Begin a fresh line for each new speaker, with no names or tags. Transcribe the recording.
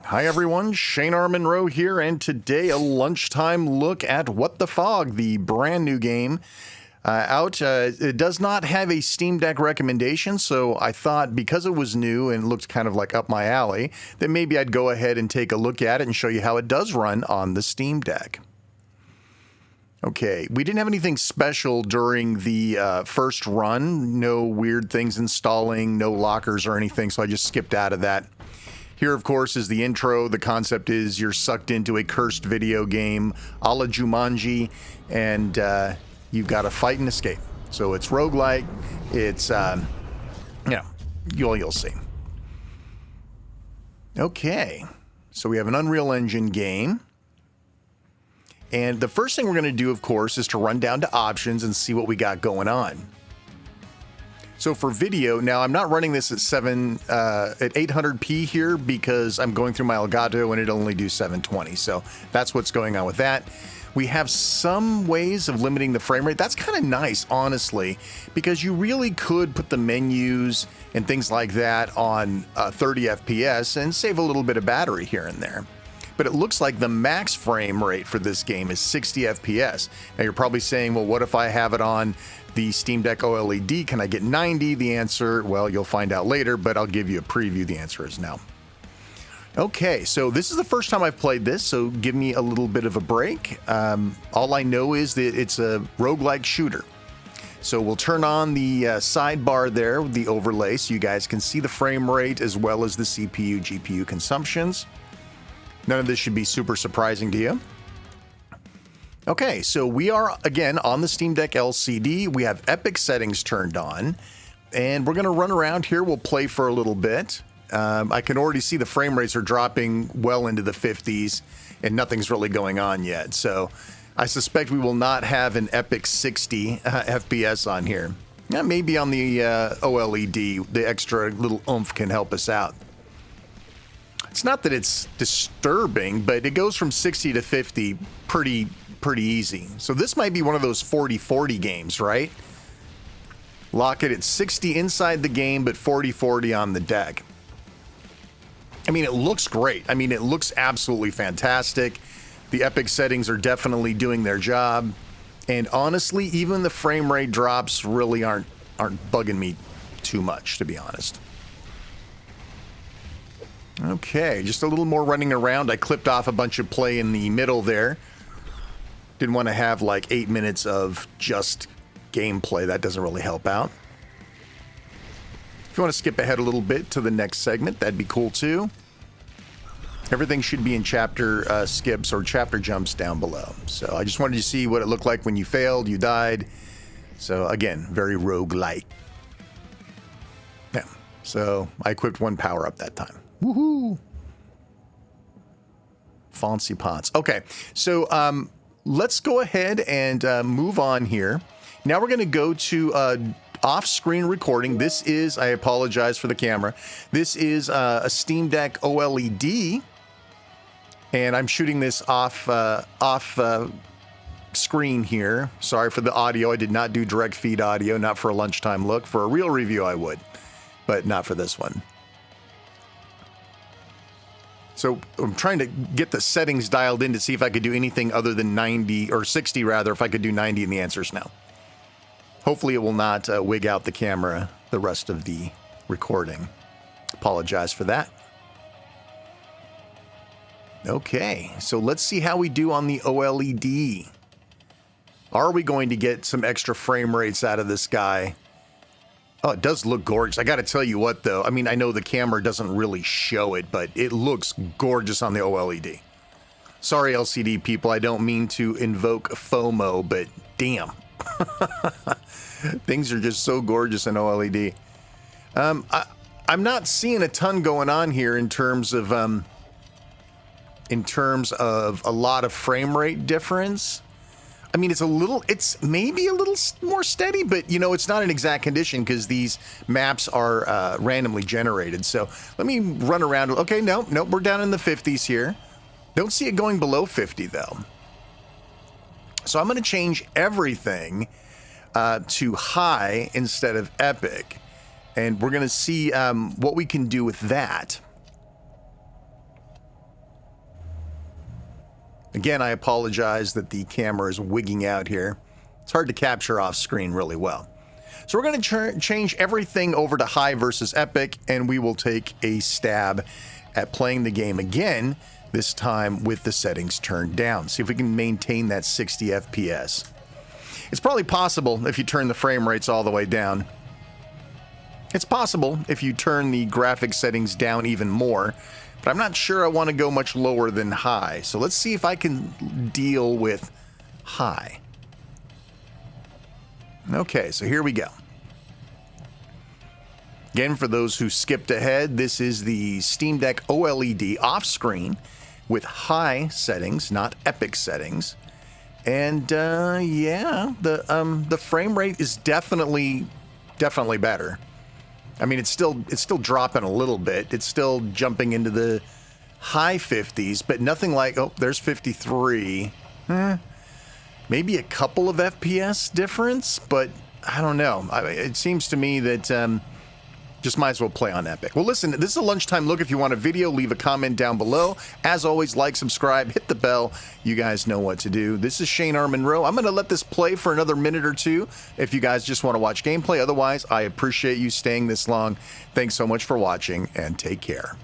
Hi everyone, Shane R. Monroe here, and today a lunchtime look at What the Fog, the brand new game out. It does not have a Steam Deck recommendation, so I thought because it was new and looked kind of like up my alley, that maybe I'd go ahead and take a look at it and show you how it does run on the Steam Deck. Okay, we didn't have anything special during the first run, no weird things installing, no lockers or anything, so I just skipped out of that. Here, of course, is the intro. The concept is you're sucked into a cursed video game, a la Jumanji, and you've got to fight and escape. So it's roguelike. It's, you'll see. Okay, so we have an Unreal Engine game. And the first thing we're going to do, of course, is to run down to options and see what we got going on. So for video, now I'm not running this at 800p here because I'm going through my Elgato and it'll only do 720. So that's what's going on with that. We have some ways of limiting the frame rate. That's kind of nice, honestly, because you really could put the menus and things like that on 30 FPS and save a little bit of battery here and there. But it looks like the max frame rate for this game is 60 FPS. Now you're probably saying, well, what if I have it on the Steam Deck OLED? Can I get 90? The answer, well, you'll find out later, but I'll give you a preview. The answer is no. Okay, so this is the first time I've played this, so give me a little bit of a break. All I know is that it's a roguelike shooter. So we'll turn on the sidebar there, the overlay, so you guys can see the frame rate as well as the CPU, GPU consumptions. None of this should be super surprising to you. Okay, so we are, again, on the Steam Deck LCD. We have Epic settings turned on, and we're going to run around here. We'll play for a little bit. I can already see the frame rates are dropping well into the 50s, and nothing's really going on yet. So I suspect we will not have an Epic 60 FPS on here. Yeah, maybe on the OLED, the extra little oomph can help us out. It's not that it's disturbing, but it goes from 60 to 50 pretty easy. So this might be one of those 40-40 games, right? Lock it at 60 inside the game, but 40-40 on the deck. I mean, it looks great. I mean, it looks absolutely fantastic. The Epic settings are definitely doing their job. And honestly, even the frame rate drops really aren't bugging me too much, to be honest. Okay, just a little more running around. I clipped off a bunch of play in the middle there. Didn't want to have like 8 minutes of just gameplay. That doesn't really help out. If you want to skip ahead a little bit to the next segment, that'd be cool too. Everything should be in chapter skips or chapter jumps down below. So I just wanted to see what it looked like when you failed, you died. So again, very roguelike. Yeah, so I equipped one power up that time. Woohoo! Fancy pots. Okay, so let's go ahead and move on here. Now we're going to go to off-screen recording. This is, I apologize for the camera, this is a Steam Deck OLED, and I'm shooting this off screen here. Sorry for the audio. I did not do direct feed audio, not for a lunchtime look. For a real review, I would, but not for this one. So I'm trying to get the settings dialed in to see if I could do anything other than 90, or 60 rather, if I could do 90, and the answer is no. Hopefully it will not wig out the camera the rest of the recording. Apologize for that. Okay, so let's see how we do on the OLED. Are we going to get some extra frame rates out of this guy? Oh, it does look gorgeous. I got to tell you what, though. I mean, I know the camera doesn't really show it, but it looks gorgeous on the OLED. Sorry, LCD people. I don't mean to invoke FOMO, but damn. Things are just so gorgeous in OLED. I'm not seeing a ton going on here in terms of a lot of frame rate difference. I mean, it's maybe a little more steady, but you know, it's not an exact condition because these maps are randomly generated. So let me run around. Okay, no, we're down in the 50s here. Don't see it going below 50 though. So I'm going to change everything to high instead of epic, and we're going to see what we can do with that. Again, I apologize that the camera is wigging out here. It's hard to capture off screen really well. So we're going to change everything over to high versus epic, and we will take a stab at playing the game again, this time with the settings turned down. See if we can maintain that 60 FPS. It's probably possible if you turn the frame rates all the way down. It's possible if you turn the graphic settings down even more, but I'm not sure I want to go much lower than high. So let's see if I can deal with high. Okay, so here we go. Again, for those who skipped ahead, this is the Steam Deck OLED off-screen with high settings, not epic settings. And yeah, the frame rate is definitely better. I mean, it's still dropping a little bit. It's still jumping into the high 50s, but nothing like, oh, there's 53. Maybe a couple of FPS difference, but I don't know. It seems to me that just might as well play on Epic. Well, listen, this is a lunchtime look. If you want a video, leave a comment down below. As always, like, subscribe, hit the bell. You guys know what to do. This is Shane R. Monroe. I'm going to let this play for another minute or two if you guys just want to watch gameplay. Otherwise, I appreciate you staying this long. Thanks so much for watching, and take care.